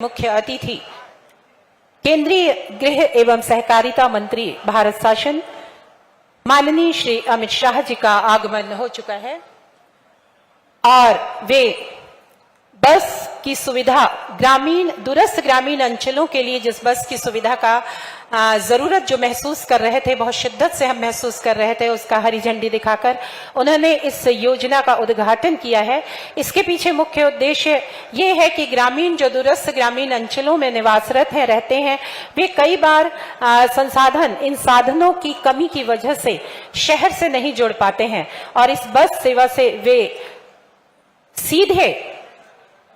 मुख्य अतिथि केंद्रीय गृह एवं सहकारिता मंत्री भारत शासन माननीय श्री अमित शाह जी का आगमन हो चुका है और वे बस की सुविधा दूरस्थ ग्रामीण अंचलों के लिए जिस बस की सुविधा का जरूरत जो महसूस कर रहे थे, बहुत शिद्दत से हम महसूस कर रहे थे, उसका हरी झंडी दिखाकर उन्होंने इस योजना का उद्घाटन किया है। इसके पीछे मुख्य उद्देश्य ये है कि जो दूरस्थ ग्रामीण अंचलों में निवासरत हैं, रहते हैं, वे कई बार इन साधनों की कमी की वजह से शहर से नहीं जुड़ पाते हैं और इस बस सेवा से वे सीधे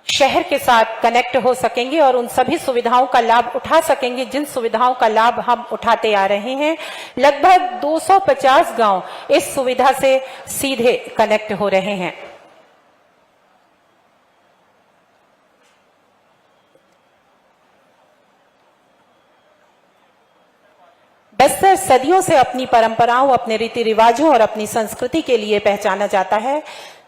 शहर के साथ कनेक्ट हो सकेंगे और उन सभी सुविधाओं का लाभ उठा सकेंगे जिन सुविधाओं का लाभ हम उठाते आ रहे हैं। लगभग 250 गांव इस सुविधा से सीधे कनेक्ट हो रहे हैं। बस्तर सदियों से अपनी परंपराओं, अपने रीति रिवाजों और अपनी संस्कृति के लिए पहचाना जाता है।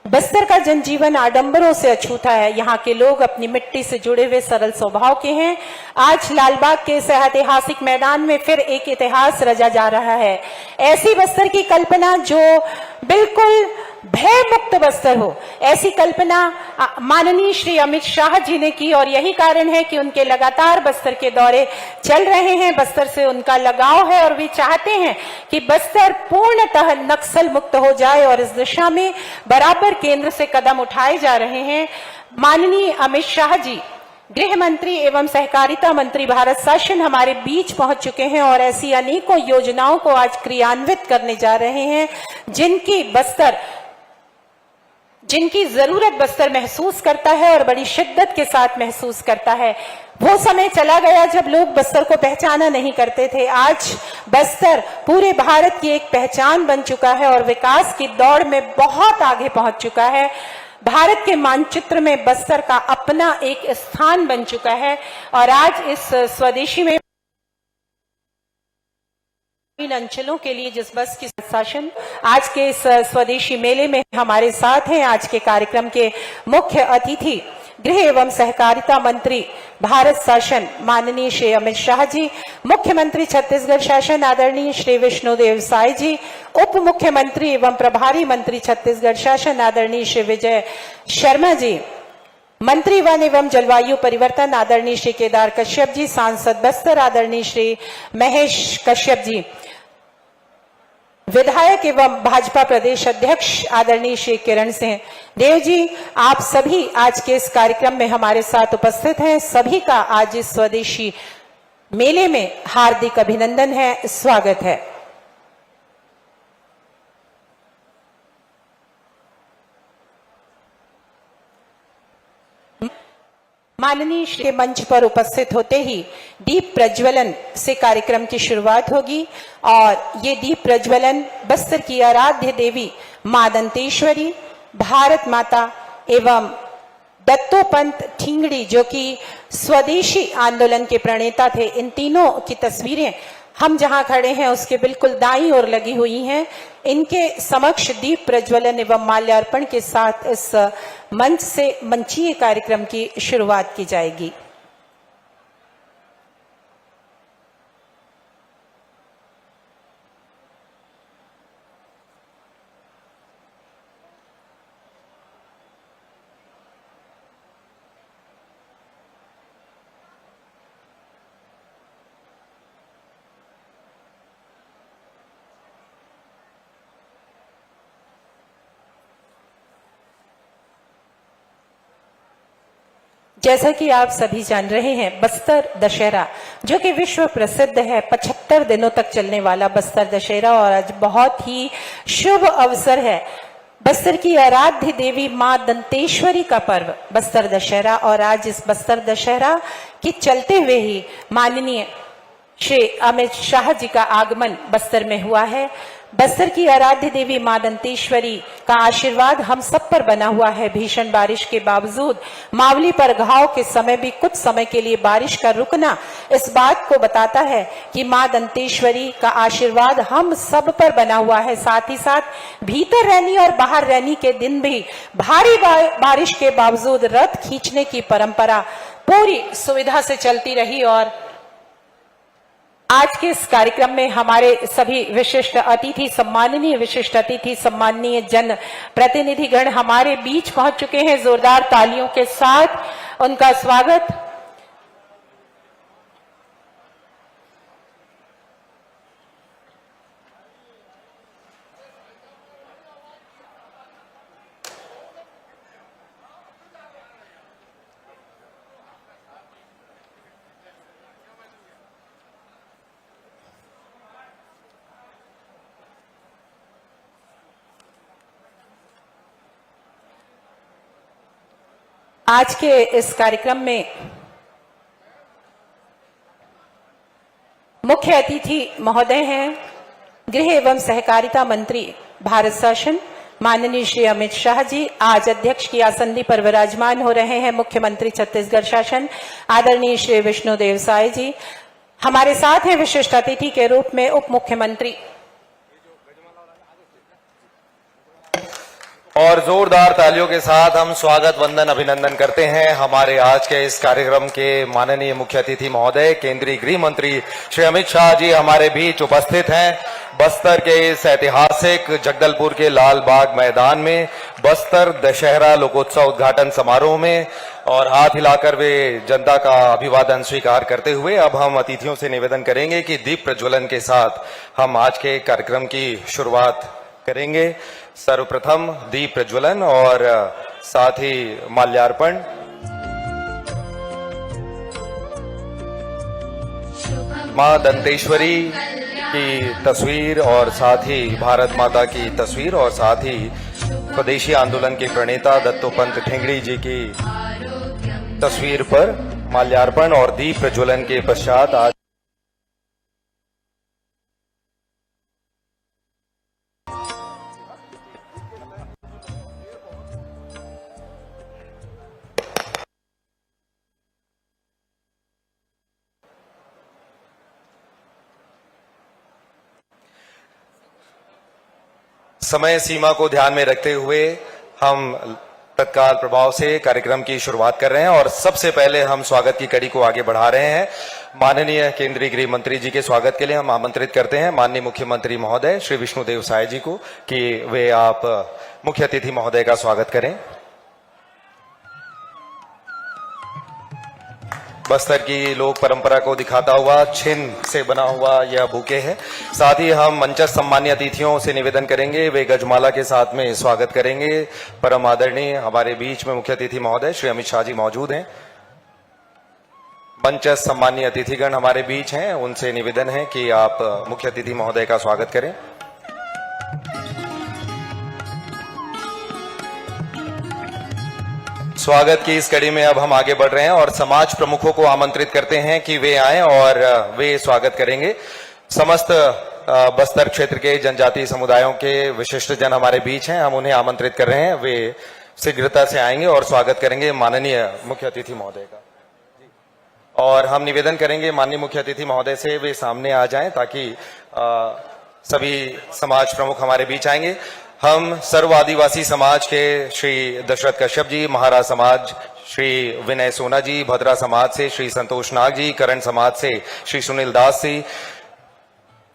बस्तर का जनजीवन आडंबरों से अछूता है। यहाँ के लोग अपनी मिट्टी से जुड़े हुए सरल स्वभाव के हैं। आज लालबाग के इस ऐतिहासिक मैदान में फिर एक इतिहास रचा जा रहा है। ऐसी बस्तर की कल्पना जो बिल्कुल भय मुक्त बस्तर हो, ऐसी कल्पना माननीय श्री अमित शाह जी ने की और यही कारण है कि उनके लगातार बस्तर के दौरे चल रहे हैं। बस्तर से उनका लगाव है और वे चाहते हैं कि बस्तर पूर्णतः नक्सल मुक्त हो जाए और इस दिशा में बराबर केंद्र से कदम उठाए जा रहे हैं। माननीय अमित शाह जी गृह मंत्री एवं सहकारिता मंत्री भारत शासन हमारे बीच पहुंच चुके हैं और ऐसी अनेकों योजनाओं को आज क्रियान्वित करने जा रहे हैं जिनकी जरूरत बस्तर महसूस करता है और बड़ी शिद्दत के साथ महसूस करता है। वो समय चला गया जब लोग बस्तर को पहचाना नहीं करते थे। आज बस्तर पूरे भारत की एक पहचान बन चुका है और विकास की दौड़ में बहुत आगे पहुंच चुका है। भारत के मानचित्र में बस्तर का अपना एक स्थान बन चुका है और आज इस स्वदेशी में इन अंचलों के लिए जिस बस की शासन आज के इस स्वदेशी मेले में हमारे साथ हैं। आज के कार्यक्रम के मुख्य अतिथि गृह एवं सहकारिता मंत्री भारत शासन माननीय श्री अमित शाह जी, मुख्यमंत्री छत्तीसगढ़ शासन आदरणीय श्री विष्णुदेव साय जी, उप मुख्यमंत्री एवं प्रभारी मंत्री छत्तीसगढ़ शासन आदरणीय श्री विजय शर्मा जी, मंत्री वन एवं जलवायु परिवर्तन आदरणीय श्री केदार कश्यप जी, सांसद बस्तर आदरणीय श्री महेश कश्यप जी, विधायक एवं भाजपा प्रदेश अध्यक्ष आदरणीय श्री किरण सिंह देव जी, आप सभी आज के इस कार्यक्रम में हमारे साथ उपस्थित हैं। सभी का आज इस स्वदेशी मेले में हार्दिक अभिनंदन है, स्वागत है। माननीय श्री मंच पर उपस्थित होते ही दीप प्रज्वलन से कार्यक्रम की शुरुआत होगी और ये दीप प्रज्वलन बस्तर की आराध्य देवी मां दंतेश्वरी, भारत माता एवं दत्तोपंत ठिंगड़ी जो कि स्वदेशी आंदोलन के प्रणेता थे, इन तीनों की तस्वीरें हम जहां खड़े हैं उसके बिल्कुल दाईं ओर लगी हुई हैं। इनके समक्ष दीप प्रज्वलन एवं माल्यार्पण के साथ इस मंच से मंचीय कार्यक्रम की शुरुआत की जाएगी। जैसा कि आप सभी जान रहे हैं, बस्तर दशहरा जो कि विश्व प्रसिद्ध है, 75 दिनों तक चलने वाला बस्तर दशहरा और आज बहुत ही शुभ अवसर है। बस्तर की आराध्य देवी मां दंतेश्वरी का पर्व बस्तर दशहरा और आज इस बस्तर दशहरा के चलते हुए ही माननीय श्री अमित शाह जी का आगमन बस्तर में हुआ है। बस्तर की आराध्य देवी मां दंतेश्वरी का आशीर्वाद हम सब पर बना हुआ है। भीषण बारिश के बावजूद मावली पर घाव के समय भी कुछ समय के लिए बारिश का रुकना इस बात को बताता है कि मां दंतेश्वरी का आशीर्वाद हम सब पर बना हुआ है। साथ ही साथ भीतर रहनी और बाहर रहनी के दिन भी भारी बारिश के बावजूद रथ खींचने की परंपरा पूरी सुविधा से चलती रही। और आज के इस कार्यक्रम में हमारे सभी विशिष्ट अतिथि, सम्माननीय विशिष्ट अतिथि, सम्माननीय जन प्रतिनिधिगण हमारे बीच पहुंच चुके हैं। जोरदार तालियों के साथ उनका स्वागत। आज के इस कार्यक्रम में मुख्य अतिथि महोदय हैं गृह एवं सहकारिता मंत्री भारत शासन माननीय श्री अमित शाह जी। आज अध्यक्ष की आसंदी पर विराजमान हो रहे हैं मुख्यमंत्री छत्तीसगढ़ शासन आदरणीय श्री विष्णुदेव साय जी। हमारे साथ हैं विशिष्ट अतिथि के रूप में उप मुख्यमंत्री। और जोरदार तालियों के साथ हम स्वागत वंदन अभिनंदन करते हैं हमारे आज के इस कार्यक्रम के माननीय मुख्य अतिथि महोदय केंद्रीय गृह मंत्री श्री अमित शाह जी हमारे बीच उपस्थित हैं। बस्तर के इस ऐतिहासिक जगदलपुर के लाल बाग मैदान में बस्तर दशहरा लोकोत्सव उद्घाटन समारोह में और हाथ हिलाकर वे जनता का अभिवादन स्वीकार करते हुए अब हम अतिथियों से निवेदन करेंगे कि दीप प्रज्वलन के साथ हम आज के कार्यक्रम की शुरुआत करेंगे। सर्वप्रथम दीप प्रज्वलन और साथ ही माल्यार्पण। मां दंतेश्वरी की तस्वीर और साथ ही भारत माता की तस्वीर और साथ ही स्वदेशी आंदोलन के प्रणेता दत्तोपंत ठेंगड़ी जी की तस्वीर पर माल्यार्पण और दीप प्रज्वलन के पश्चात आज समय सीमा को ध्यान में रखते हुए हम तत्काल प्रभाव से कार्यक्रम की शुरुआत कर रहे हैं और सबसे पहले हम स्वागत की कड़ी को आगे बढ़ा रहे हैं। माननीय केंद्रीय गृह मंत्री जी के स्वागत के लिए हम आमंत्रित करते हैं माननीय मुख्यमंत्री महोदय श्री विष्णुदेव साय जी को कि वे आप मुख्य अतिथि महोदय का स्वागत करें। बस्तर की लोक परंपरा को दिखाता हुआ छिन्न से बना हुआ यह बुके है। साथ ही हम मंचस्थ सम्मान्य अतिथियों से निवेदन करेंगे वे गजमाला के साथ में स्वागत करेंगे। परम आदरणीय हमारे बीच में मुख्य अतिथि महोदय श्री अमित शाह जी मौजूद हैं। मंचस्थ सम्मान्य अतिथिगण हमारे बीच हैं, उनसे निवेदन है कि आप मुख्य अतिथि महोदय का स्वागत करें। स्वागत की इस कड़ी में अब हम आगे बढ़ रहे हैं और समाज प्रमुखों को आमंत्रित करते हैं कि वे आएं और वे स्वागत करेंगे। समस्त बस्तर क्षेत्र के जनजातीय समुदायों के विशिष्ट जन हमारे बीच हैं, हम उन्हें आमंत्रित कर रहे हैं। वे शीघ्रता से आएंगे और स्वागत करेंगे माननीय मुख्य अतिथि महोदय का। और हम निवेदन करेंगे माननीय मुख्य अतिथि महोदय से वे सामने आ जाएं ताकि सभी समाज प्रमुख हमारे बीच आएंगे। हम सर्व आदिवासी समाज के श्री दशरथ कश्यप जी, महाराज समाज श्री विनय सोना जी, भद्रा समाज से श्री संतोष नाग जी, करण समाज से श्री सुनील दास जी,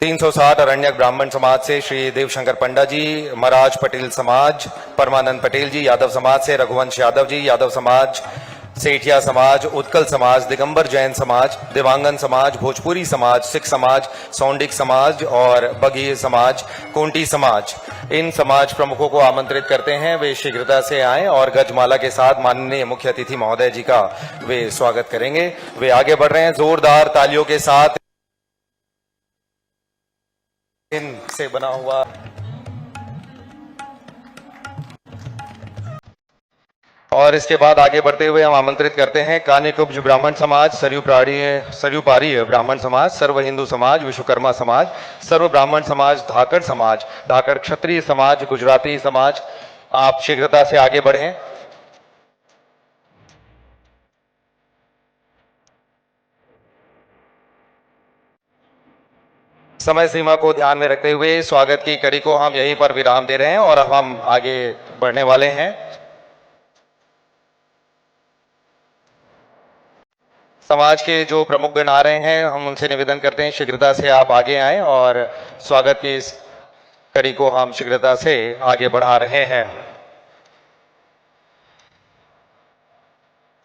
360 अरण्यक ब्राह्मण समाज से श्री देवशंकर पंडा जी, महाराज पटेल समाज परमानंद पटेल जी, यादव समाज से रघुवंश यादव जी, यादव समाज सेठिया समाज, उत्कल समाज, दिगंबर जैन समाज, देवांगन समाज, भोजपुरी समाज, सिख समाज, सौंडिक समाज और बघी समाज, कोंटी समाज, इन समाज प्रमुखों को आमंत्रित करते हैं वे शीघ्रता से आएं और गजमाला के साथ माननीय मुख्य अतिथि महोदय जी का वे स्वागत करेंगे। वे आगे बढ़ रहे हैं जोरदार तालियों के साथ। से बना हुआ और इसके बाद आगे बढ़ते हुए हम आमंत्रित करते हैं कान्यकुब्ज ब्राह्मण समाज, सरयूपारी ब्राह्मण समाज, सर्व हिंदू समाज, विश्वकर्मा समाज, सर्व ब्राह्मण समाज, धाकड़ क्षत्रिय समाज, गुजराती समाज। आप शीघ्रता से आगे बढ़ें। समय सीमा को ध्यान में रखते हुए स्वागत की कड़ी को हम यहीं पर विराम दे रहे हैं और अब हम आगे बढ़ने वाले हैं। समाज के जो प्रमुख गण आ रहे हैं, हम उनसे निवेदन करते हैं शीघ्रता से आप आगे आएं और स्वागत की इस कड़ी को हम शीघ्रता से आगे बढ़ा रहे हैं।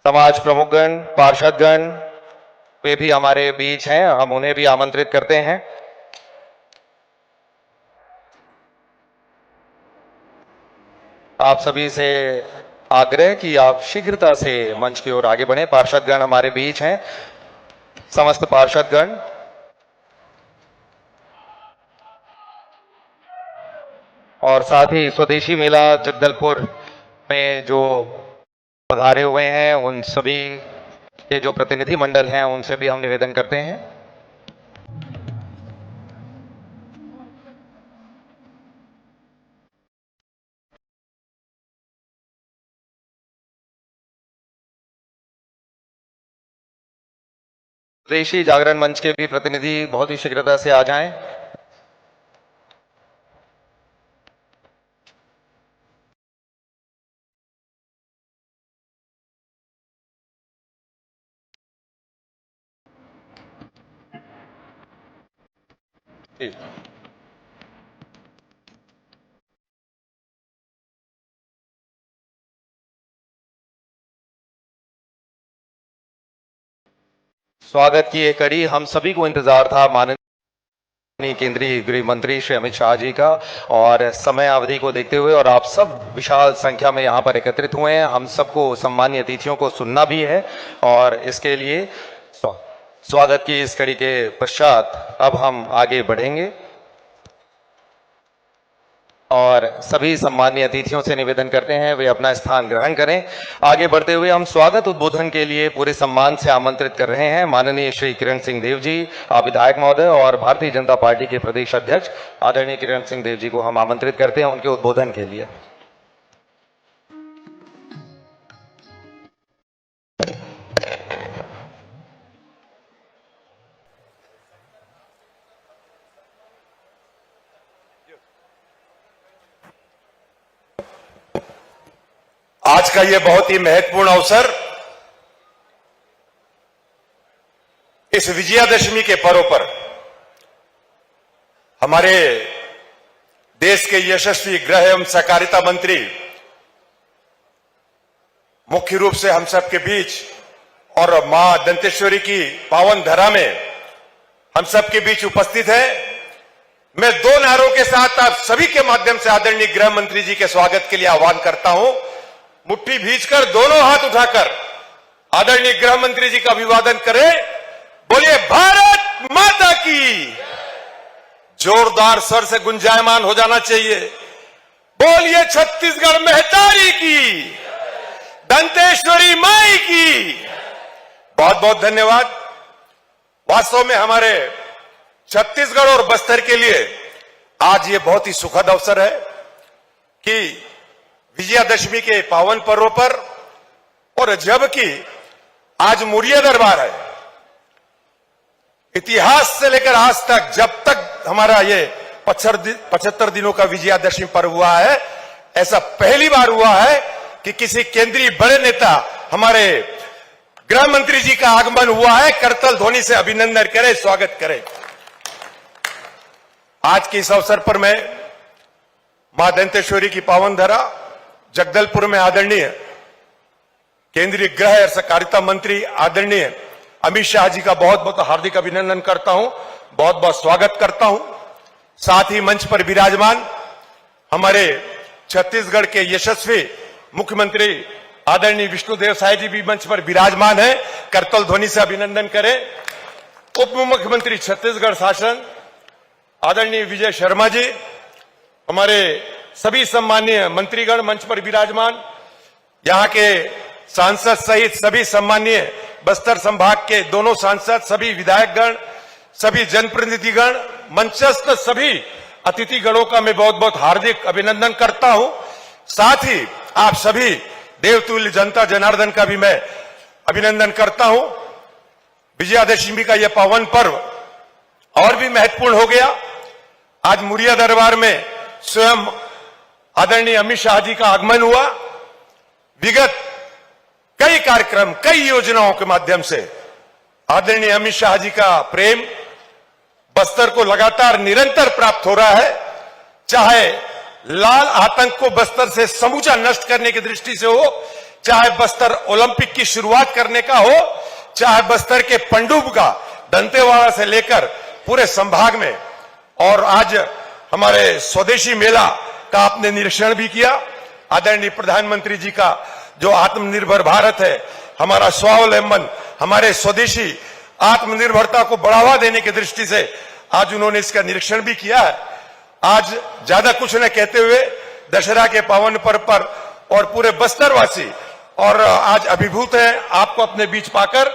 समाज प्रमुखगण, पार्षदगण वे भी हमारे बीच हैं, हम उन्हें भी आमंत्रित करते हैं। आप सभी से आग्रह कि आप शीघ्रता से मंच की ओर आगे बढ़ें। पार्षदगण हमारे बीच हैं, समस्त पार्षदगण। और साथ ही स्वदेशी मेला जगदलपुर में जो पधारे हुए हैं उन सभी के जो प्रतिनिधि मंडल हैं उनसे भी हम निवेदन करते हैं। स्वदेशी जागरण मंच के भी प्रतिनिधि बहुत ही शीघ्रता से आ जाएं। स्वागत की एक कड़ी हम सभी को इंतजार था माननीय केंद्रीय गृह मंत्री श्री अमित शाह जी का, और समय अवधि को देखते हुए और आप सब विशाल संख्या में यहाँ पर एकत्रित हुए हैं, हम सबको सम्मानीय अतिथियों को सुनना भी है और इसके लिए स्वागत की इस कड़ी के पश्चात अब हम आगे बढ़ेंगे और सभी सम्मानीय अतिथियों से निवेदन करते हैं वे अपना स्थान ग्रहण करें। आगे बढ़ते हुए हम स्वागत उद्बोधन के लिए पूरे सम्मान से आमंत्रित कर रहे हैं माननीय श्री किरण सिंह देव जी, विधायक महोदय और भारतीय जनता पार्टी के प्रदेश अध्यक्ष आदरणीय किरण सिंह देव जी को हम आमंत्रित करते हैं उनके उद्बोधन के लिए। आज का यह बहुत ही महत्वपूर्ण अवसर इस विजयादशमी के पर्व पर हमारे देश के यशस्वी गृह एवं सहकारिता मंत्री मुख्य रूप से हम सब के बीच और मां दंतेश्वरी की पावन धरा में हम सब के बीच उपस्थित है। मैं दो नारों के साथ आप सभी के माध्यम से आदरणीय गृह मंत्री जी के स्वागत के लिए आह्वान करता हूं। मुट्ठी भींचकर दोनों हाथ उठाकर आदरणीय गृह मंत्री जी का अभिवादन करें। बोलिए भारत माता की। जोरदार स्वर से गुंजायमान हो जाना चाहिए। बोलिए छत्तीसगढ़ महतारी की, दंतेश्वरी माई की। बहुत बहुत धन्यवाद। वास्तव में हमारे छत्तीसगढ़ और बस्तर के लिए आज ये बहुत ही सुखद अवसर है कि विजयादशमी के पावन पर्व पर, और जबकि आज मुरिया दरबार है, इतिहास से लेकर आज तक जब तक हमारा ये 75 दिनों का विजयादशमी पर्व हुआ है, ऐसा पहली बार हुआ है कि किसी केंद्रीय बड़े नेता हमारे गृह मंत्री जी का आगमन हुआ है। करतल ध्वनि से अभिनंदन करें, स्वागत करें। आज के इस अवसर पर मैं मां दंतेश्वरी की पावन धरा जगदलपुर में आदरणीय केंद्रीय गृह और सहकारिता मंत्री आदरणीय अमित शाह जी का बहुत बहुत हार्दिक अभिनंदन करता हूं, बहुत बहुत स्वागत करता हूं। साथ ही मंच पर विराजमान हमारे छत्तीसगढ़ के यशस्वी मुख्यमंत्री आदरणीय विष्णुदेव साय जी भी मंच पर विराजमान है, करतल ध्वनि से अभिनंदन करें। उप मुख्यमंत्री छत्तीसगढ़ शासन आदरणीय विजय शर्मा जी, हमारे सभी सम्मानीय मंत्रीगण मंच पर विराजमान, यहाँ के सांसद सहित सभी सम्मानीय बस्तर संभाग के दोनों सांसद, सभी विधायकगण, सभी जनप्रतिनिधिगण, मंचस्थ सभी अतिथिगणों का मैं बहुत बहुत हार्दिक अभिनंदन करता हूं। साथ ही आप सभी देवतुल्य जनता जनार्दन का भी मैं अभिनंदन करता हूं। विजयादशमी का यह पावन पर्व और भी महत्वपूर्ण हो गया। आज मुरिया दरबार में स्वयं आदरणीय अमित शाह जी का आगमन हुआ। विगत कई कार्यक्रम, कई योजनाओं के माध्यम से आदरणीय अमित शाह जी का प्रेम बस्तर को लगातार निरंतर प्राप्त हो रहा है। चाहे लाल आतंक को बस्तर से समूचा नष्ट करने की दृष्टि से हो, चाहे बस्तर ओलंपिक की शुरुआत करने का हो, चाहे बस्तर के पंडुबगा, दंतेवाड़ा से लेकर पूरे संभाग में। और आज हमारे स्वदेशी मेला का आपने निरीक्षण भी किया। आदरणीय प्रधानमंत्री जी का जो आत्मनिर्भर भारत है, हमारा स्वावलंबन, हमारे स्वदेशी आत्मनिर्भरता को बढ़ावा देने की दृष्टि से आज उन्होंने इसका निरीक्षण भी किया है। आज ज्यादा कुछ न कहते हुए दशहरा के पावन पर्व पर और पूरे बस्तरवासी और आज अभिभूत हैं आपको अपने बीच पाकर।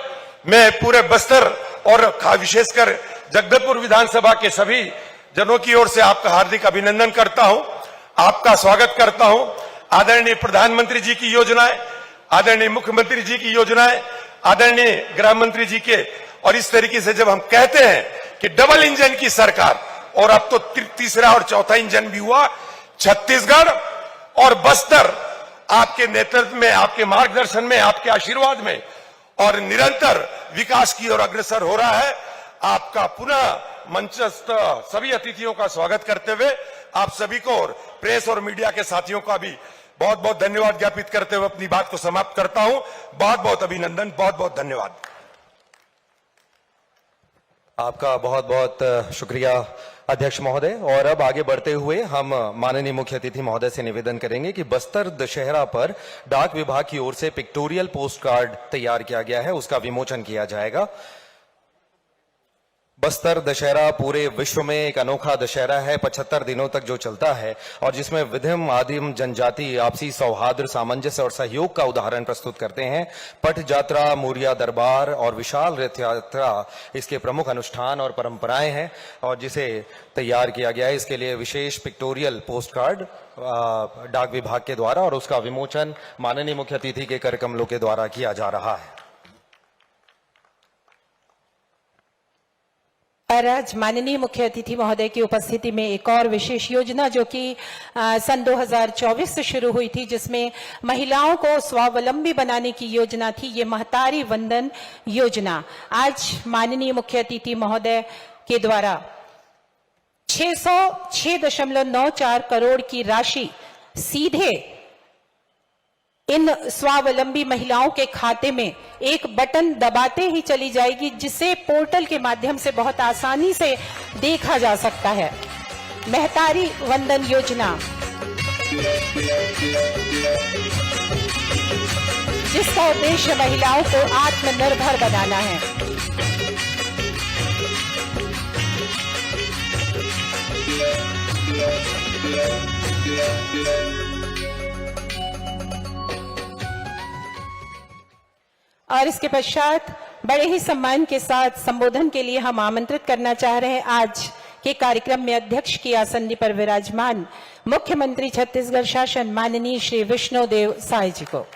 मैं पूरे बस्तर और विशेषकर जगदलपुर विधानसभा के सभी जनों की ओर से आपका हार्दिक अभिनंदन करता हूं, आपका स्वागत करता हूं। आदरणीय प्रधानमंत्री जी की योजनाएं, आदरणीय मुख्यमंत्री जी की योजनाएं, आदरणीय गृह मंत्री जी के, और इस तरीके से जब हम कहते हैं कि डबल इंजन की सरकार, और अब तो तीसरा और चौथा इंजन भी हुआ, छत्तीसगढ़ और बस्तर आपके नेतृत्व में, आपके मार्गदर्शन में, आपके आशीर्वाद में और निरंतर विकास की ओर अग्रसर हो रहा है। आपका पुनः मंचस्थ सभी अतिथियों का स्वागत करते हुए आप सभी को और प्रेस और मीडिया के साथियों का भी बहुत बहुत धन्यवाद ज्ञापित करते हुए अपनी बात को समाप्त करता हूं। बहुत बहुत अभिनंदन, बहुत बहुत धन्यवाद। आपका बहुत बहुत शुक्रिया अध्यक्ष महोदय। और अब आगे बढ़ते हुए हम माननीय मुख्य अतिथि महोदय से निवेदन करेंगे कि बस्तर दशहरा पर डाक विभाग की ओर से पिक्टोरियल पोस्ट कार्ड तैयार किया गया है, उसका विमोचन किया जाएगा। बस्तर दशहरा पूरे विश्व में एक अनोखा दशहरा है, 75 दिनों तक जो चलता है और जिसमें विधिम आदिम जनजाति आपसी सौहार्द, सामंजस्य और सहयोग का उदाहरण प्रस्तुत करते हैं। पट यात्रा, मुरिया दरबार और विशाल रथ यात्रा इसके प्रमुख अनुष्ठान और परंपराएं हैं और जिसे तैयार किया गया है इसके लिए विशेष पिक्टोरियल पोस्ट कार्ड डाक विभाग के द्वारा और उसका विमोचन माननीय मुख्य अतिथि के कर कमलों के द्वारा किया जा रहा है। और आज माननीय मुख्य अतिथि महोदय की उपस्थिति में एक और विशेष योजना जो कि सन 2024 से शुरू हुई थी, जिसमें महिलाओं को स्वावलंबी बनाने की योजना थी, ये महतारी वंदन योजना। आज माननीय मुख्य अतिथि महोदय के द्वारा 606.94 करोड़ की राशि सीधे इन स्वावलंबी महिलाओं के खाते में एक बटन दबाते ही चली जाएगी, जिसे पोर्टल के माध्यम से बहुत आसानी से देखा जा सकता है। महतारी वंदन योजना, जिसका उद्देश्य महिलाओं को आत्मनिर्भर बनाना है। और इसके पश्चात बड़े ही सम्मान के साथ संबोधन के लिए हम आमंत्रित करना चाह रहे हैं आज के कार्यक्रम में अध्यक्ष की आसनी पर विराजमान मुख्यमंत्री छत्तीसगढ़ शासन माननीय श्री विष्णुदेव साय जी को।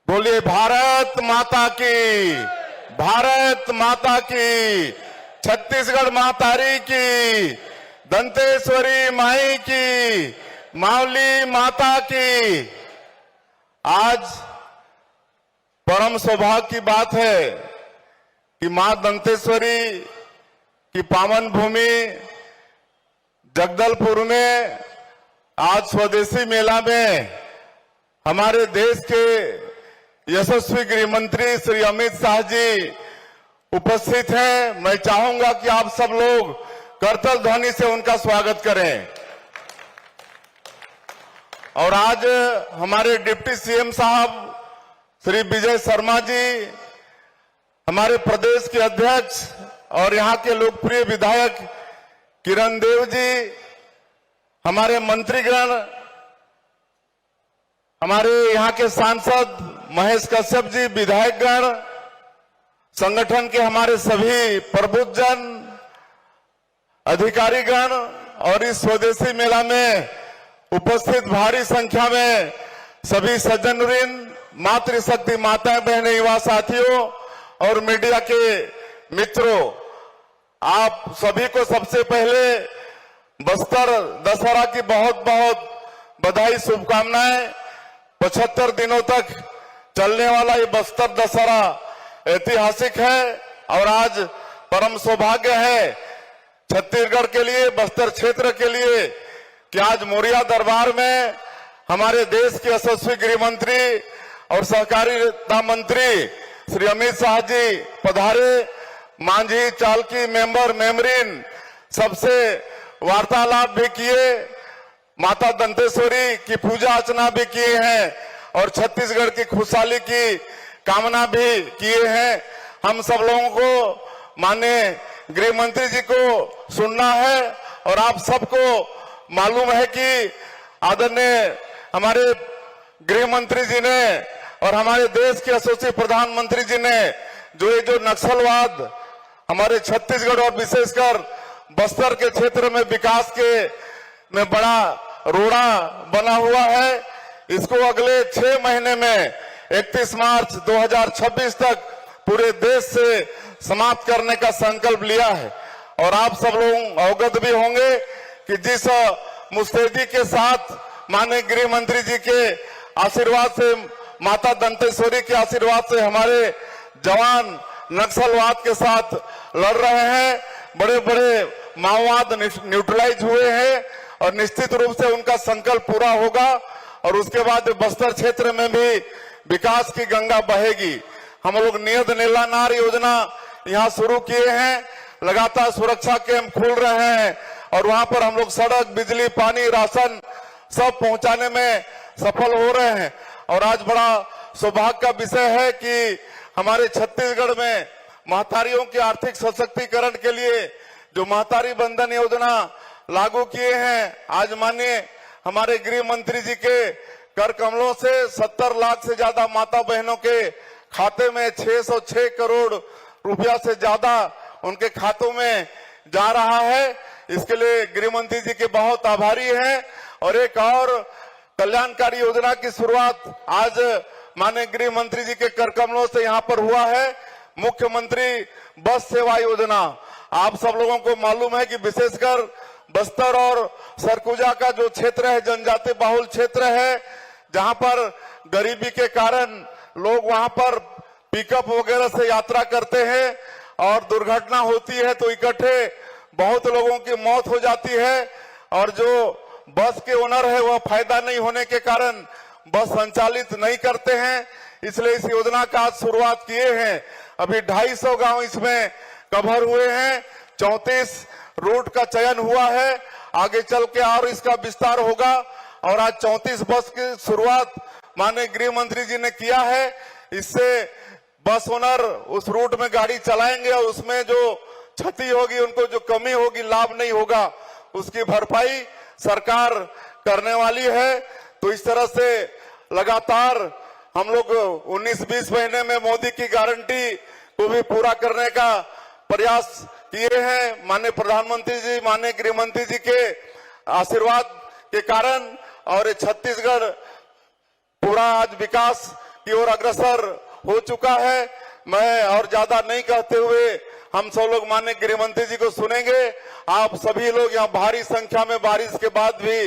बोलिए भारत माता की, भारत माता की, छत्तीसगढ़ मातारी की, दंतेश्वरी माई की, मावली माता की। आज परम सौभाग्य की बात है कि मां दंतेश्वरी की पावन भूमि जगदलपुर में आज स्वदेशी मेला में हमारे देश के यशस्वी गृह मंत्री श्री अमित शाह जी उपस्थित हैं। मैं चाहूंगा कि आप सब लोग करतल ध्वनि से उनका स्वागत करें। और आज हमारे डिप्टी सीएम साहब श्री विजय शर्मा जी, हमारे प्रदेश के अध्यक्ष और यहाँ के लोकप्रिय विधायक किरण देव जी, हमारे मंत्रीगण, हमारे यहाँ के सांसद महेश कश्यप जी, विधायकगण, संगठन के हमारे सभी प्रबुद्धजन, अधिकारीगण और इस स्वदेशी मेला में उपस्थित भारी संख्या में सभी सज्जनवृंद, मातृशक्ति माताएं, बहनें, युवा साथियों और मीडिया के मित्रों, आप सभी को सबसे पहले बस्तर दशहरा की बहुत बहुत बधाई, शुभकामनाएं। 75 दिनों तक चलने वाला ये बस्तर दशहरा ऐतिहासिक है और आज परम सौभाग्य है छत्तीसगढ़ के लिए, बस्तर क्षेत्र के लिए कि आज मोरिया दरबार में हमारे देश के यशस्वी गृह मंत्री और सहकारिता मंत्री श्री अमित शाह जी पधारे। मांझी, चालकी, मेंबर, मेमरीन सबसे वार्तालाप भी किए, माता दंतेश्वरी की पूजा अर्चना भी किए हैं और छत्तीसगढ़ की खुशहाली की कामना भी किए हैं। हम सब लोगों को माननीय गृह मंत्री जी को सुनना है और आप सबको मालूम है कि आदरणीय हमारे गृह मंत्री जी ने और हमारे देश के यशस्वी प्रधानमंत्री जी ने जो नक्सलवाद हमारे छत्तीसगढ़ और विशेषकर बस्तर के क्षेत्र में विकास के में बड़ा रोड़ा बना हुआ है, इसको अगले 6 महीने में 31 मार्च 2026 तक पूरे देश से समाप्त करने का संकल्प लिया है। और आप सब लोग अवगत भी होंगे कि जिस मुस्तैदी के साथ माननीय गृह मंत्री जी के आशीर्वाद से, माता दंतेश्वरी के आशीर्वाद से हमारे जवान नक्सलवाद के साथ लड़ रहे हैं, बड़े बड़े माओवाद न्यूट्रलाइज हुए हैं और निश्चित रूप से उनका संकल्प पूरा होगा और उसके बाद बस्तर क्षेत्र में भी विकास की गंगा बहेगी। हम लोग नियत नीलानार योजना यहाँ शुरू किए हैं, लगातार सुरक्षा कैंप खुल रहे हैं और वहां पर हम लोग सड़क, बिजली, पानी, राशन सब पहुंचाने में सफल हो रहे हैं। और आज बड़ा सौभाग्य का विषय है कि हमारे छत्तीसगढ़ में महतारियों के आर्थिक सशक्तिकरण के लिए जो महतारी बंधन योजना लागू किए हैं, आज माननीय हमारे गृह मंत्री जी के कर कमलों से 70 लाख से ज्यादा माता बहनों के खाते में 606 करोड़ रुपया से ज्यादा उनके खातों में जा रहा है। इसके लिए गृह मंत्री जी के बहुत आभारी हैं। और एक और कल्याणकारी योजना की शुरुआत आज माननीय गृह मंत्री जी के कर कमलों से यहाँ पर हुआ है, मुख्यमंत्री बस सेवा योजना। आप सब लोगों को मालूम है कि विशेषकर बस्तर और सरगुजा का जो क्षेत्र है, जनजाति बहुल क्षेत्र है, जहां पर गरीबी के कारण लोग वहां पर पिकअप वगैरह से यात्रा करते हैं और दुर्घटना होती है तो इकट्ठे बहुत लोगों की मौत हो जाती है और जो बस के ओनर है वह फायदा नहीं होने के कारण बस संचालित नहीं करते हैं। इसलिए इस योजना का आज शुरुआत किए हैं। अभी 250 गांव इसमें कवर हुए हैं, 34 रूट का चयन हुआ है, आगे चल के और इसका विस्तार होगा। और आज 34 बस की शुरुआत माननीय गृह मंत्री जी ने किया है। इससे बस ओनर उस रूट में गाड़ी चलाएंगे और उसमें जो क्षति होगी, उनको जो कमी होगी, लाभ नहीं होगा, उसकी भरपाई सरकार करने वाली है। तो इस तरह से लगातार हम लोग 19-20 महीने में मोदी की गारंटी को भी पूरा करने का प्रयास किए हैं। माननीय प्रधानमंत्री जी, माननीय गृह मंत्री जी के आशीर्वाद के कारण और छत्तीसगढ़ पूरा आज विकास की ओर अग्रसर हो चुका है। मैं और ज्यादा नहीं कहते हुए हम सब लोग माननीय गृह मंत्री जी को सुनेंगे। आप सभी लोग यहाँ भारी संख्या में बारिश के बाद भी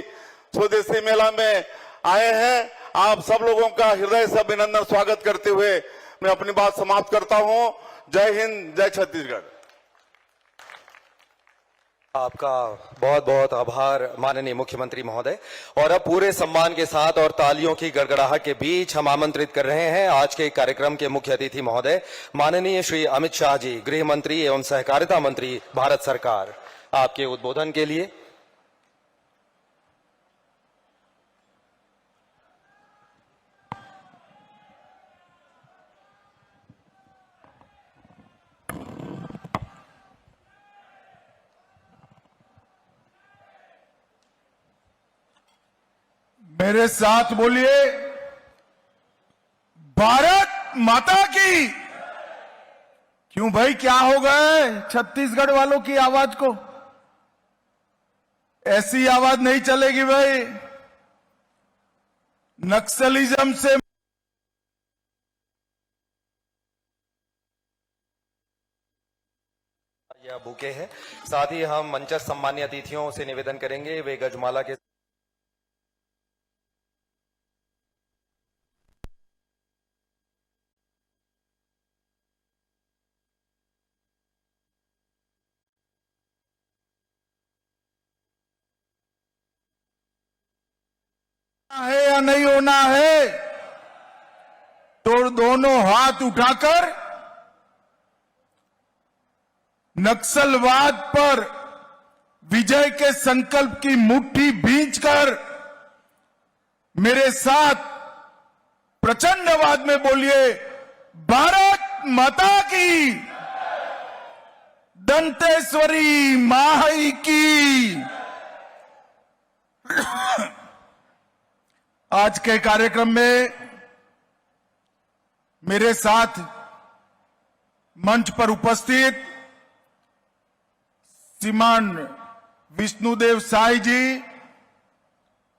स्वदेशी मेला में आए हैं। आप सब लोगों का हृदय से अभिनंदन स्वागत करते हुए मैं अपनी बात समाप्त करता हूँ। जय हिंद, जय छत्तीसगढ़। आपका बहुत बहुत आभार माननीय मुख्यमंत्री महोदय। और अब पूरे सम्मान के साथ और तालियों की गड़गड़ाहट के बीच हम आमंत्रित कर रहे हैं आज के कार्यक्रम के मुख्य अतिथि महोदय माननीय श्री अमित शाह जी, गृह मंत्री एवं सहकारिता मंत्री, भारत सरकार, आपके उद्बोधन के लिए। मेरे साथ बोलिए, भारत माता की। क्यों भाई, क्या हो गए छत्तीसगढ़ वालों की आवाज को? ऐसी आवाज नहीं चलेगी भाई। नक्सलिज्म से यह बुके है। साथ ही हम मंचस्थ सम्मानीय अतिथियों से निवेदन करेंगे वे गजमाला के है या नहीं होना है, तो दोनों हाथ उठाकर नक्सलवाद पर विजय के संकल्प की मुट्ठी भींचकर मेरे साथ प्रचंड आवाज में बोलिए, भारत माता की, दंतेश्वरी माई की। आज के कार्यक्रम में मेरे साथ मंच पर उपस्थित श्रीमान विष्णुदेव साई जी,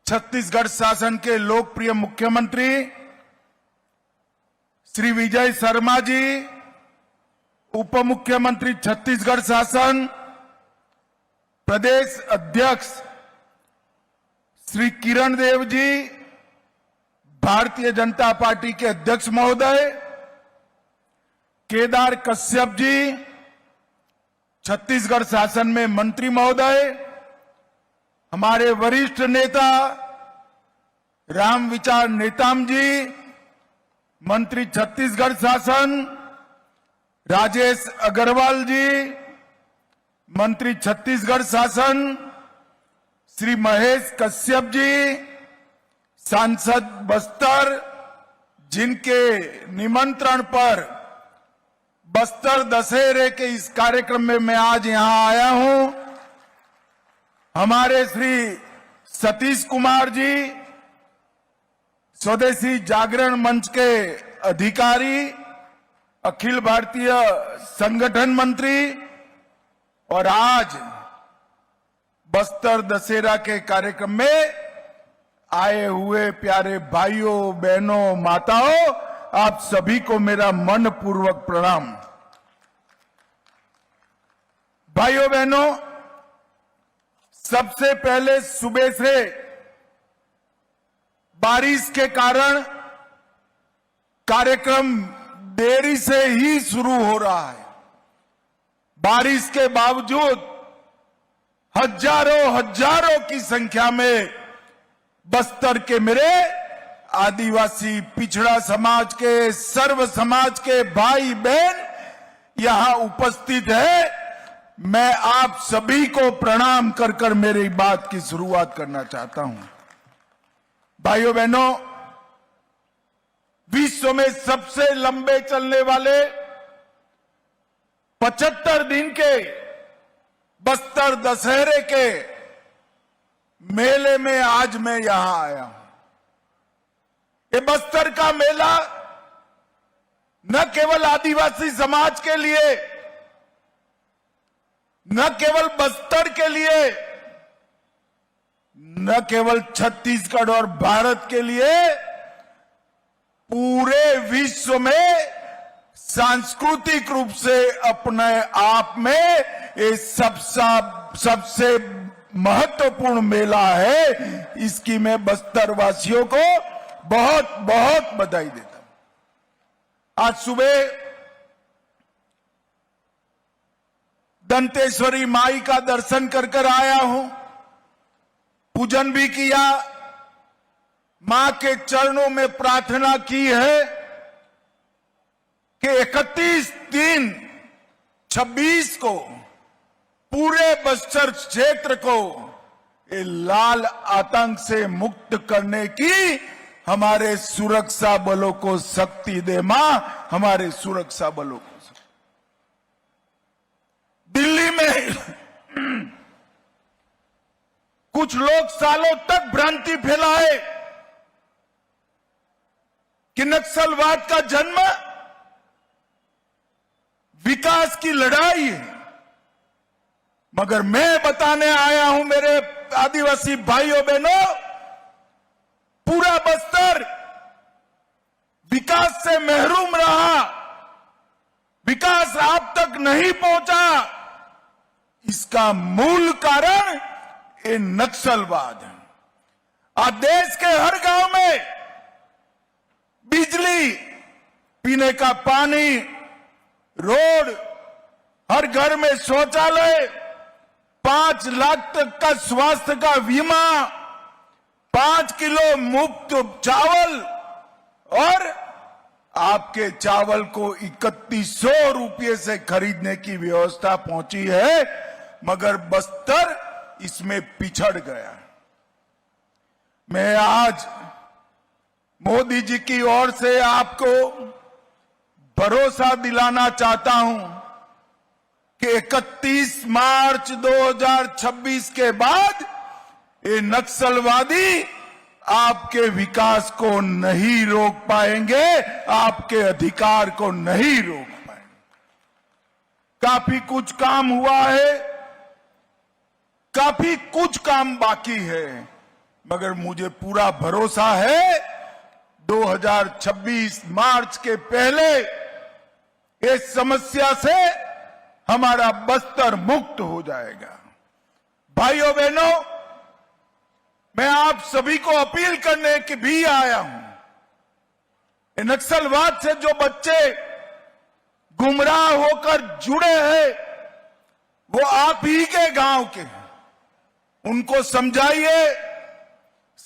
छत्तीसगढ़ शासन के लोकप्रिय मुख्यमंत्री, श्री विजय शर्मा जी, उप मुख्यमंत्री छत्तीसगढ़ शासन, प्रदेश अध्यक्ष श्री किरण देव जी, भारतीय जनता पार्टी के अध्यक्ष महोदय, केदार कश्यप जी, छत्तीसगढ़ शासन में मंत्री महोदय, हमारे वरिष्ठ नेता राम विचार नेताम जी, मंत्री छत्तीसगढ़ शासन, राजेश अग्रवाल जी, मंत्री छत्तीसगढ़ शासन, श्री महेश कश्यप जी, सांसद बस्तर, जिनके निमंत्रण पर बस्तर दशहरे के इस कार्यक्रम में मैं आज यहां आया हूं, हमारे श्री सतीश कुमार जी, स्वदेशी जागरण मंच के अधिकारी, अखिल भारतीय संगठन मंत्री, और आज बस्तर दशहरा के कार्यक्रम में आए हुए प्यारे भाइयों बहनों माताओं, आप सभी को मेरा मनपूर्वक प्रणाम। भाइयों बहनों, सबसे पहले सुबह से बारिश के कारण कार्यक्रम देरी से ही शुरू हो रहा है। बारिश के बावजूद हजारों की संख्या में बस्तर के मेरे आदिवासी, पिछड़ा समाज के, सर्व समाज के भाई बहन यहां उपस्थित है। मैं आप सभी को प्रणाम कर कर मेरी बात की शुरुआत करना चाहता हूं। भाइयों बहनों, विश्व में सबसे लंबे चलने वाले 75 दिन के बस्तर दशहरे के मेले में आज मैं यहां आया हूं। ये बस्तर का मेला न केवल आदिवासी समाज के लिए, न केवल बस्तर के लिए, न केवल छत्तीसगढ़ और भारत के लिए, पूरे विश्व में सांस्कृतिक रूप से अपने आप में ये सबसे महत्वपूर्ण मेला है। इसकी मैं बस्तर वासियों को बहुत बहुत बधाई देता हूं। आज सुबह दंतेश्वरी माई का दर्शन कर कर आया हूं, पूजन भी किया, मां के चरणों में प्रार्थना की है कि 31/3/26 को पूरे बस्तर क्षेत्र को ये लाल आतंक से मुक्त करने की हमारे सुरक्षा बलों को शक्ति दे मां, हमारे सुरक्षा बलों को। दिल्ली में कुछ लोग सालों तक भ्रांति फैलाए कि नक्सलवाद का जन्म विकास की लड़ाई है, मगर मैं बताने आया हूं मेरे आदिवासी भाइयों बहनों, पूरा बस्तर विकास से महरूम रहा, विकास आप तक नहीं पहुंचा। इसका मूल कारण ये नक्सलवाद है। आज देश के हर गांव में बिजली, पीने का पानी, रोड, हर घर में शौचालय, 5 लाख तक का स्वास्थ्य का बीमा, 5 किलो मुफ्त चावल, और आपके चावल को 3100 रुपये से खरीदने की व्यवस्था पहुंची है, मगर बस्तर इसमें पिछड़ गया। मैं आज मोदी जी की ओर से आपको भरोसा दिलाना चाहता हूं कि 31 मार्च 2026 के बाद ये नक्सलवादी आपके विकास को नहीं रोक पाएंगे, आपके अधिकार को नहीं रोक पाएंगे। काफी कुछ काम हुआ है, काफी कुछ काम बाकी है, मगर मुझे पूरा भरोसा है 2026 मार्च के पहले इस समस्या से हमारा बस्तर मुक्त हो जाएगा। भाइयों बहनों, मैं आप सभी को अपील करने के भी आया हूं। नक्सलवाद से जो बच्चे गुमराह होकर जुड़े हैं, वो आप ही के गांव के हैं। उनको समझाइए,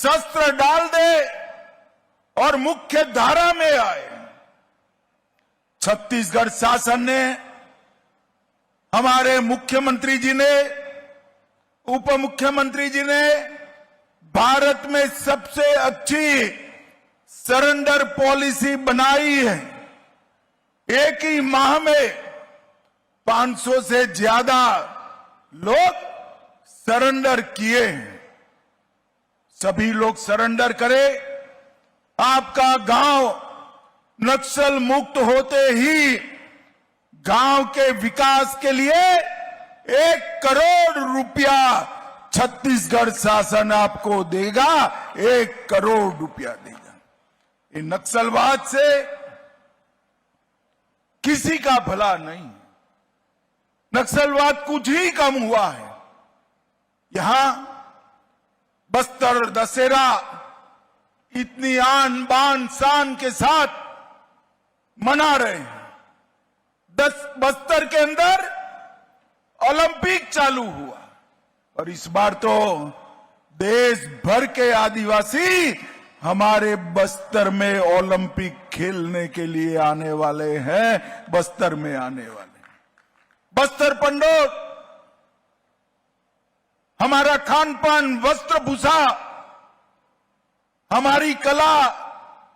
शस्त्र डाल दे और मुख्य धारा में आए। छत्तीसगढ़ शासन ने, हमारे मुख्यमंत्री जी ने, उप मुख्यमंत्री जी ने भारत में सबसे अच्छी सरेंडर पॉलिसी बनाई है। एक ही माह में 500 से ज्यादा लोग सरेंडर किए हैं। सभी लोग सरेंडर करें। आपका गांव नक्सल मुक्त होते ही गांव के विकास के लिए 1 करोड़ रुपया छत्तीसगढ़ शासन आपको देगा। 1 करोड़ रुपया देगा। ये नक्सलवाद से किसी का भला नहीं, नक्सलवाद कुछ ही कम हुआ है। यहां बस्तर दशहरा इतनी आन बान शान के साथ मना रहे हैं। बस्तर के अंदर ओलंपिक चालू हुआ, और इस बार तो देश भर के आदिवासी हमारे बस्तर में ओलंपिक खेलने के लिए आने वाले हैं, बस्तर में आने वाले हैं। बस्तर पंडोर, हमारा खान पान, वस्त्र भूषा, हमारी कला,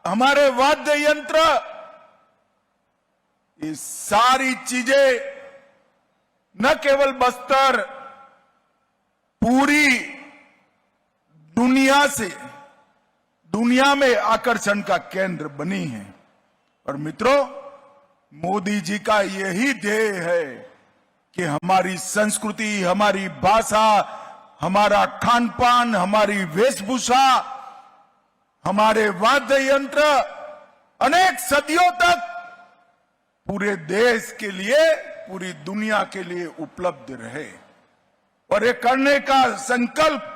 हमारे वाद्य यंत्र, ये सारी चीजें न केवल बस्तर, पूरी दुनिया में आकर्षण का केंद्र बनी है। और मित्रों, मोदी जी का यही ध्येय है कि हमारी संस्कृति, हमारी भाषा, हमारा खान पान, हमारी वेशभूषा, हमारे वाद्य यंत्र अनेक सदियों तक पूरे देश के लिए, पूरी दुनिया के लिए उपलब्ध रहे। और ये करने का संकल्प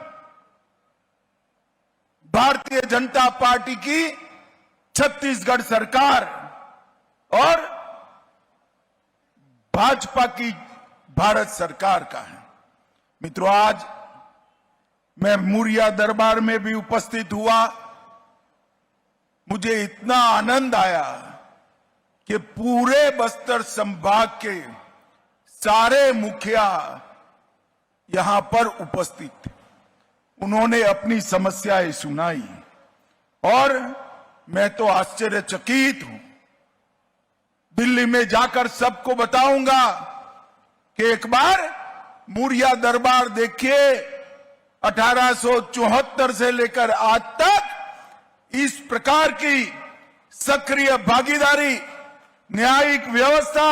भारतीय जनता पार्टी की छत्तीसगढ़ सरकार और भाजपा की भारत सरकार का है। मित्रों, आज मैं मुरिया दरबार में भी उपस्थित हुआ। मुझे इतना आनंद आया कि पूरे बस्तर संभाग के सारे मुखिया यहां पर उपस्थित थे। उन्होंने अपनी समस्याएं सुनाई और मैं तो आश्चर्यचकित हूं। दिल्ली में जाकर सबको बताऊंगा कि एक बार मुरिया दरबार देखिए, 1874 से लेकर आज तक इस प्रकार की सक्रिय भागीदारी, न्यायिक व्यवस्था,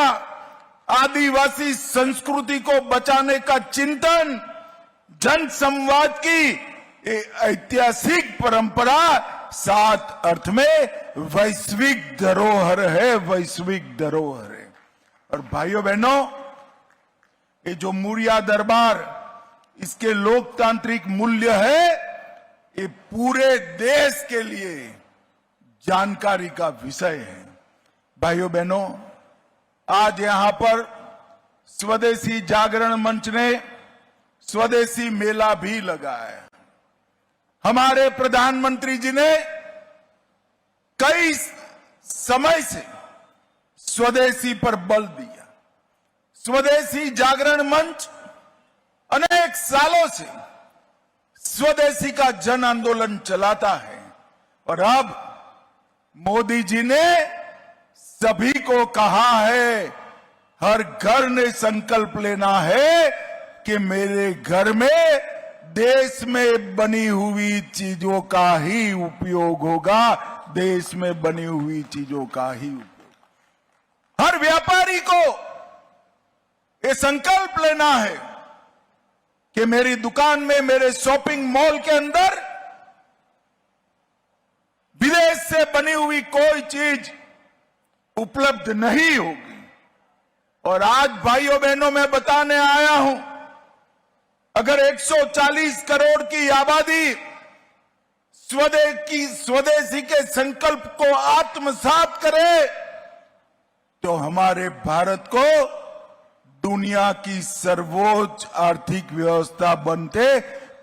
आदिवासी संस्कृति को बचाने का चिंतन, जन संवाद की ये ऐतिहासिक परंपरा सात अर्थ में वैश्विक धरोहर है, वैश्विक धरोहर है। और भाइयों बहनों, ये जो मुरिया दरबार, इसके लोकतांत्रिक मूल्य है, ये पूरे देश के लिए जानकारी का विषय है। भाइयों बहनों, आज यहां पर स्वदेशी जागरण मंच ने स्वदेशी मेला भी लगाया। हमारे प्रधानमंत्री जी ने कई समय से स्वदेशी पर बल दिया। स्वदेशी जागरण मंच अनेक सालों से स्वदेशी का जन आंदोलन चलाता है और अब मोदी जी ने सभी को कहा है, हर घर ने संकल्प लेना है कि मेरे घर में देश में बनी हुई चीजों का ही उपयोग होगा, देश में बनी हुई चीजों का ही उपयोग। हर व्यापारी को ये संकल्प लेना है कि मेरी दुकान में, मेरे शॉपिंग मॉल के अंदर विदेश से बनी हुई कोई चीज उपलब्ध नहीं होगी। और आज भाइयों बहनों, मैं बताने आया हूं, अगर 140 करोड़ की आबादी स्वदेशी के संकल्प को आत्मसात करे तो हमारे भारत को दुनिया की सर्वोच्च आर्थिक व्यवस्था बनते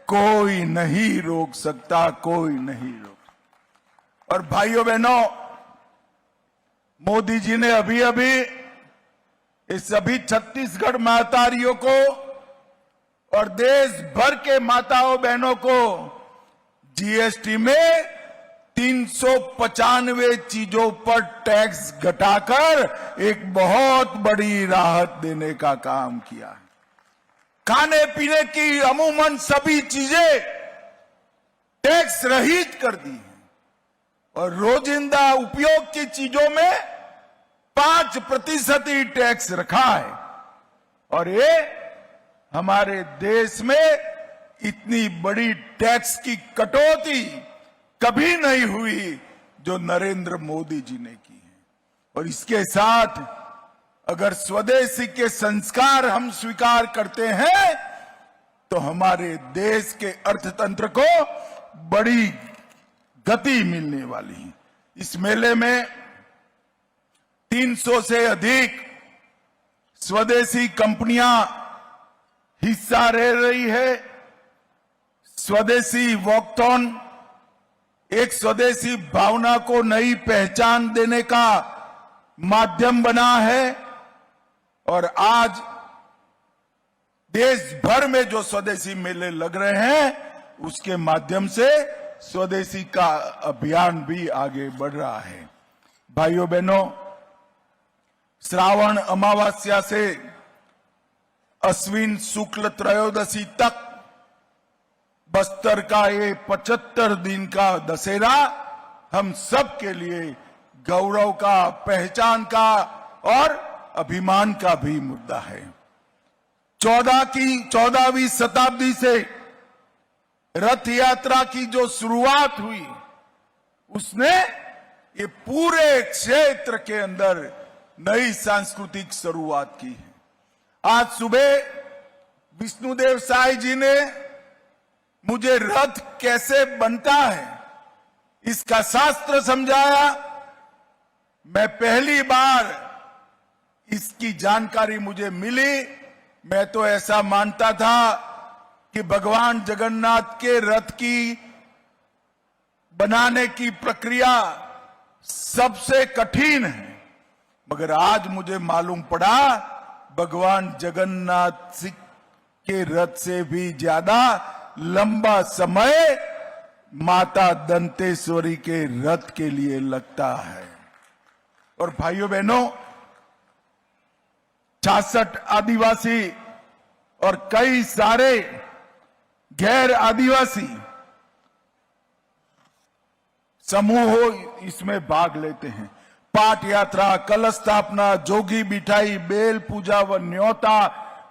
कोई नहीं रोक सकता, कोई नहीं रोक सकता। और भाइयों बहनों, मोदी जी ने अभी अभी इस सभी छत्तीसगढ़ मातारियों को और देश भर के माताओं बहनों को जीएसटी में 395 चीजों पर टैक्स घटाकर एक बहुत बड़ी राहत देने का काम किया है। खाने पीने की अमूमन सभी चीजें टैक्स रहित कर दी हैं और रोजिंदा उपयोग की चीजों में 5% ही टैक्स रखा है। और ये हमारे देश में इतनी बड़ी टैक्स की कटौती कभी नहीं हुई जो नरेंद्र मोदी जी ने की है। और इसके साथ अगर स्वदेशी के संस्कार हम स्वीकार करते हैं तो हमारे देश के अर्थतंत्र को बड़ी गति मिलने वाली है। इस मेले में 300 से अधिक स्वदेशी कंपनियां हिस्सा ले रही है। स्वदेशी वॉकथॉन एक स्वदेशी भावना को नई पहचान देने का माध्यम बना है और आज देश भर में जो स्वदेशी मेले लग रहे हैं उसके माध्यम से स्वदेशी का अभियान भी आगे बढ़ रहा है। भाइयों बहनों, श्रावण अमावस्या से अश्विन शुक्ल त्रयोदशी तक बस्तर का ये 75 दिन का दशहरा हम सब के लिए गौरव का, पहचान का और अभिमान का भी मुद्दा है। 14वीं शताब्दी से रथ यात्रा की जो शुरुआत हुई उसने ये पूरे क्षेत्र के अंदर नई सांस्कृतिक शुरुआत की है। आज सुबह विष्णुदेव साई जी ने मुझे रथ कैसे बनता है इसका शास्त्र समझाया। मैं पहली बार इसकी जानकारी मुझे मिली। मैं तो ऐसा मानता था कि भगवान जगन्नाथ के रथ की बनाने की प्रक्रिया सबसे कठिन है, मगर आज मुझे मालूम पड़ा भगवान जगन्नाथ के रथ से भी ज्यादा लंबा समय माता दंतेश्वरी के रथ के लिए लगता है। और भाइयों बहनों, 66 आदिवासी और कई सारे गैर आदिवासी समूह इसमें भाग लेते हैं। पाठ यात्रा, कलश स्थापना, जोगी बिठाई, बेल पूजा व न्योता,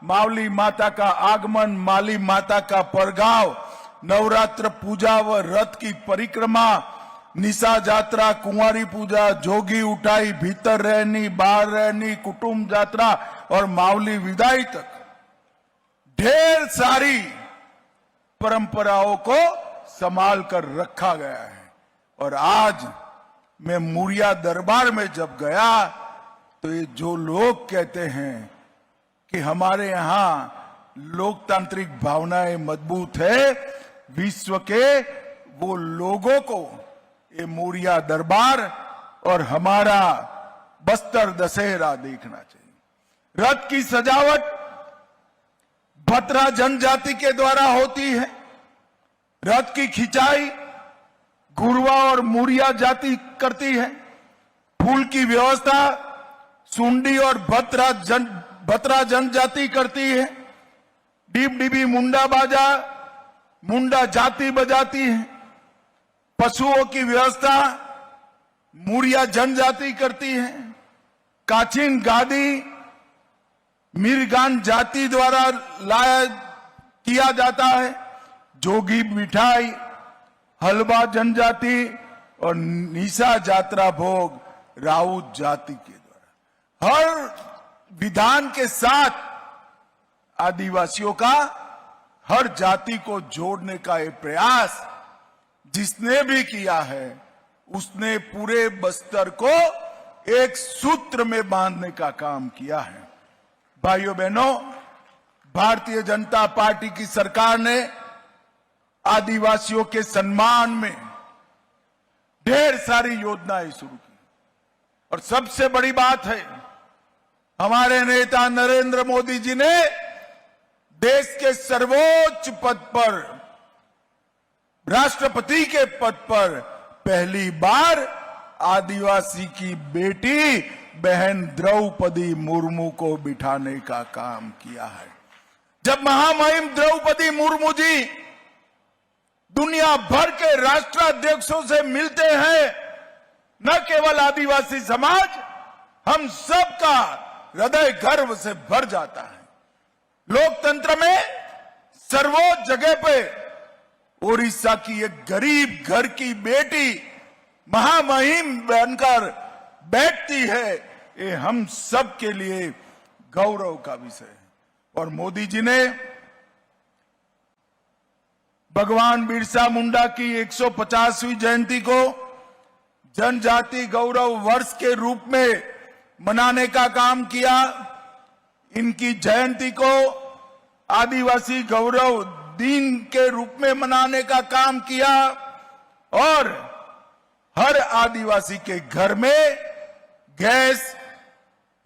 मावली माता का आगमन, माली माता का परगाव, नवरात्र पूजा व रथ की परिक्रमा, निशा यात्रा, कुंवारी पूजा, जोगी उठाई, भीतर रहनी, बाहर रहनी, कुटुंब यात्रा और मावली विदाई तक ढेर सारी परंपराओं को संभाल कर रखा गया है। और आज मैं मुरिया दरबार में जब गया तो ये जो लोग कहते हैं कि हमारे यहां लोकतांत्रिक भावनाएं मजबूत है, विश्व के वो लोगों को ये मुरिया दरबार और हमारा बस्तर दशहरा देखना चाहिए। रथ की सजावट भतरा जनजाति के द्वारा होती है। रथ की खिंचाई घुरवा और मुरिया जाति करती है। फूल की व्यवस्था सुंडी और भतरा जनजाति करती है। डिब डिबी मुंडा बाजा मुंडा जाति बजाती है। पशुओं की व्यवस्था मुरिया जनजाति करती है। काचिन गादी मिरगान जाति द्वारा लाया किया जाता है। जोगी मिठाई हलवा जनजाति और निशा यात्रा भोग राउत जाति के द्वारा। हर विधान के साथ आदिवासियों का हर जाति को जोड़ने का ये प्रयास जिसने भी किया है उसने पूरे बस्तर को एक सूत्र में बांधने का काम किया है। भाइयों बहनों, भारतीय जनता पार्टी की सरकार ने आदिवासियों के सम्मान में ढेर सारी योजनाएं शुरू की और सबसे बड़ी बात है हमारे नेता नरेंद्र मोदी जी ने देश के सर्वोच्च पद पर, राष्ट्रपति के पद पर पहली बार आदिवासी की बेटी बहन द्रौपदी मुर्मू को बिठाने का काम किया है। जब महामहिम द्रौपदी मुर्मू जी दुनिया भर के राष्ट्राध्यक्षों से मिलते हैं, न केवल आदिवासी समाज, हम सबका हृदय गर्व से भर जाता है। लोकतंत्र में सर्वोच्च जगह पे ओडिशा की एक गरीब घर की बेटी महामहिम बनकर बैठती है, ये हम सब के लिए गौरव का विषय है। और मोदी जी ने भगवान बिरसा मुंडा की 150वीं जयंती को जनजाति गौरव वर्ष के रूप में मनाने का काम किया। इनकी जयंती को आदिवासी गौरव दिन के रूप में मनाने का काम किया और हर आदिवासी के घर में गैस,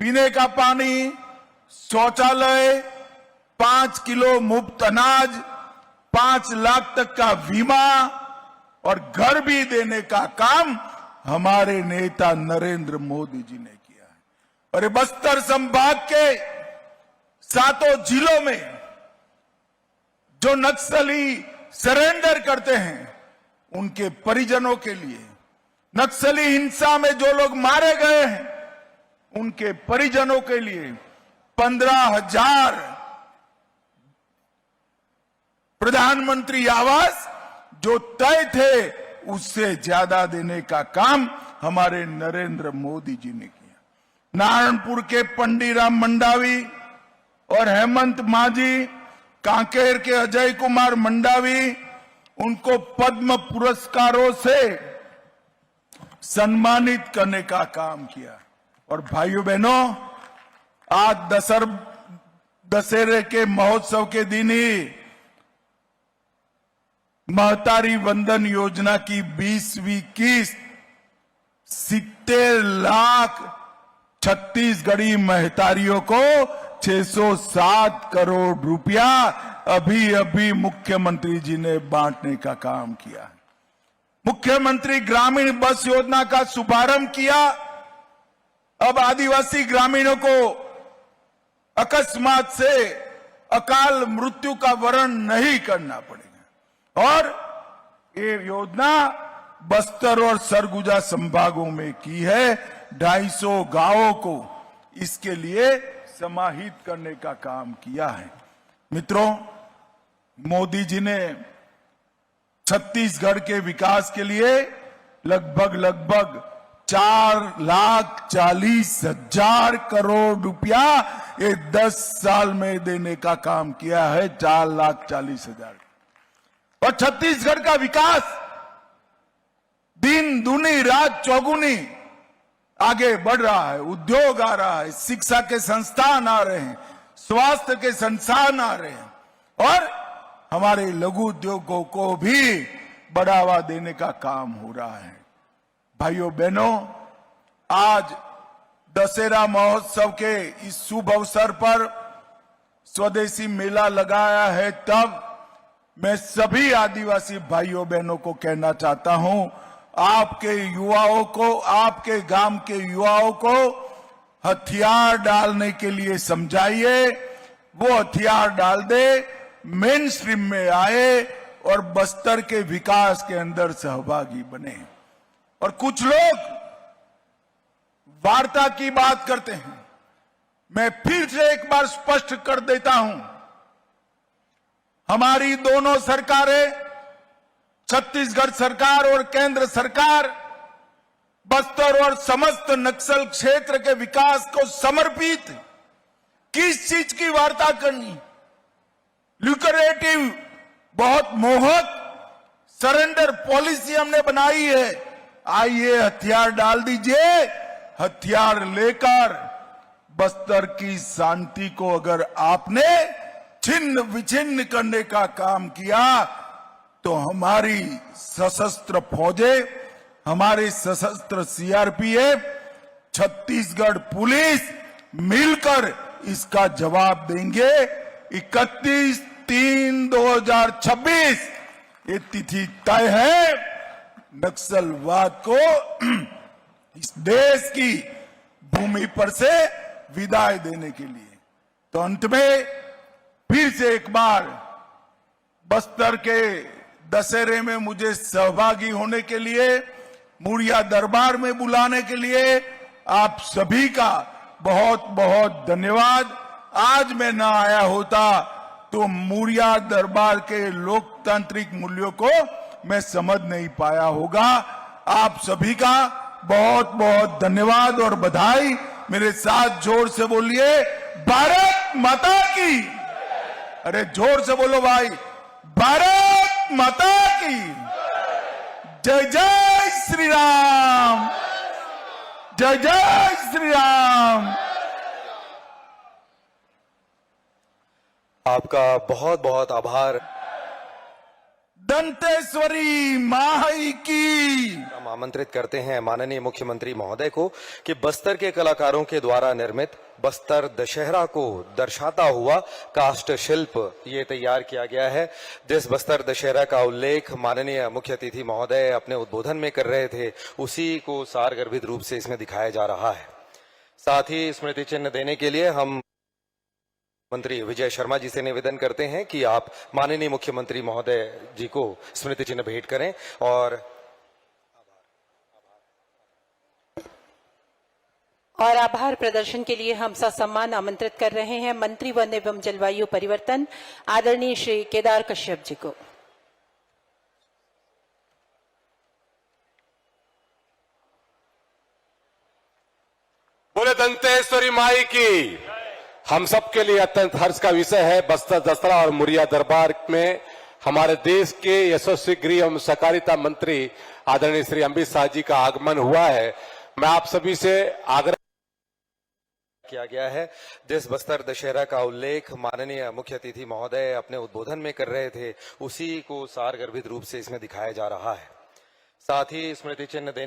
पीने का पानी, शौचालय, 5 किलो मुफ्त अनाज, 5 लाख तक का बीमा और घर भी देने का काम हमारे नेता नरेंद्र मोदी जी ने किया है। और बस्तर संभाग के 7 जिलों में जो नक्सली सरेंडर करते हैं उनके परिजनों के लिए, नक्सली हिंसा में जो लोग मारे गए हैं उनके परिजनों के लिए 15,000 प्रधानमंत्री आवास जो तय थे उससे ज्यादा देने का काम हमारे नरेंद्र मोदी जी ने किया। नारायणपुर के पंडीराम मंडावी और हेमंत मांझी, कांकेर के अजय कुमार मंडावी, उनको पद्म पुरस्कारों से सम्मानित करने का काम किया। और भाइयों बहनों, आज दशहरे के महोत्सव के दिन ही महतारी वंदन योजना की 20वीं किस्त 70 लाख छत्तीसगढ़ी महतारियों को 607 करोड़ रुपया अभी अभी मुख्यमंत्री जी ने बांटने का काम किया। मुख्यमंत्री ग्रामीण बस योजना का शुभारंभ किया। अब आदिवासी ग्रामीणों को अकस्मात से अकाल मृत्यु का वरण नहीं करना पड़ेगा और ये योजना बस्तर और सरगुजा संभागों में की है। 250 गांवों को इसके लिए समाहित करने का काम किया है। मित्रों, मोदी जी ने छत्तीसगढ़ के विकास के लिए लगभग 4,40,000 करोड़ रुपया ये 10 साल में देने का काम किया है। 4,40,000 और छत्तीसगढ़ का विकास दिन दूनी रात चौगुनी आगे बढ़ रहा है। उद्योग आ रहा है, शिक्षा के संस्थान आ रहे हैं, स्वास्थ्य के संस्थान आ रहे हैं और हमारे लघु उद्योगों को भी बढ़ावा देने का काम हो रहा है। भाइयों बहनों, आज दशहरा महोत्सव के इस शुभ अवसर पर स्वदेशी मेला लगाया है, तब मैं सभी आदिवासी भाइयों बहनों को कहना चाहता हूं, आपके युवाओं को, आपके गांव के युवाओं को हथियार डालने के लिए समझाइए, वो हथियार डाल दे, मेन स्ट्रीम में आए और बस्तर के विकास के अंदर सहभागी बने। और कुछ लोग वार्ता की बात करते हैं। मैं फिर से एक बार स्पष्ट कर देता हूं, हमारी दोनों सरकारें, छत्तीसगढ़ सरकार और केंद्र सरकार, बस्तर और समस्त नक्सल क्षेत्र के विकास को समर्पित। किस चीज की वार्ता करनी? ल्यूक्रेटिव, बहुत मोहक सरेंडर पॉलिसी हमने बनाई है। आइए हथियार डाल दीजिए, हथियार लेकर बस्तर की शांति को अगर आपने छिन्न विछिन्न करने का काम किया तो हमारी सशस्त्र फौजें, हमारे सशस्त्र सीआरपीएफ, छत्तीसगढ़ पुलिस मिलकर इसका जवाब देंगे। 31/3/2026 ये तिथि तय है नक्सलवाद को इस देश की भूमि पर से विदाई देने के लिए। तो अंत में फिर से एक बार बस्तर के दशहरे में मुझे सहभागी होने के लिए, मुड़िया दरबार में बुलाने के लिए आप सभी का बहुत बहुत धन्यवाद। आज मैं ना आया होता तो मुड़िया दरबार के लोकतांत्रिक मूल्यों को मैं समझ नहीं पाया होगा। आप सभी का बहुत बहुत धन्यवाद और बधाई। मेरे साथ जोर से बोलिए, भारत माता की। अरे जोर से बोलो भाई, भारत माता की जय। जय श्री राम, जय जय श्री राम। आपका बहुत बहुत आभार। दंतेश्वरी माई की। हम आमंत्रित करते हैं माननीय मुख्यमंत्री महोदय को कि बस्तर के कलाकारों के द्वारा निर्मित बस्तर दशहरा को दर्शाता हुआ काष्ठ शिल्प ये तैयार किया गया है, जिस बस्तर दशहरा का उल्लेख माननीय मुख्य अतिथि महोदय अपने उद्बोधन में कर रहे थे, उसी को सारगर्भित रूप से इसमें दिखाया जा रहा है। साथ ही स्मृति चिन्ह देने के लिए हम मंत्री विजय शर्मा जी से निवेदन करते हैं कि आप माननीय मुख्यमंत्री महोदय जी को स्मृति चिन्ह भेंट करें। और आभार प्रदर्शन के लिए हम ससम्मान आमंत्रित कर रहे हैं मंत्री वन एवं जलवायु परिवर्तन आदरणीय श्री केदार कश्यप जी को। बोले दंतेश्वरी माई की। हम सबके लिए अत्यंत हर्ष का विषय है, बस्तर दशहरा और मुड़िया दरबार में हमारे देश के यशस्वी गृह एवं सहकारिता मंत्री आदरणीय श्री अमित शाह जी का आगमन हुआ है। मैं आप सभी से आग्रह किया गया है, जिस बस्तर दशहरा का उल्लेख माननीय मुख्य अतिथि महोदय अपने उद्बोधन में कर रहे थे, उसी को सारगर्भित रूप से इसमें दिखाया जा रहा है। साथ ही स्मृति चिन्ह देने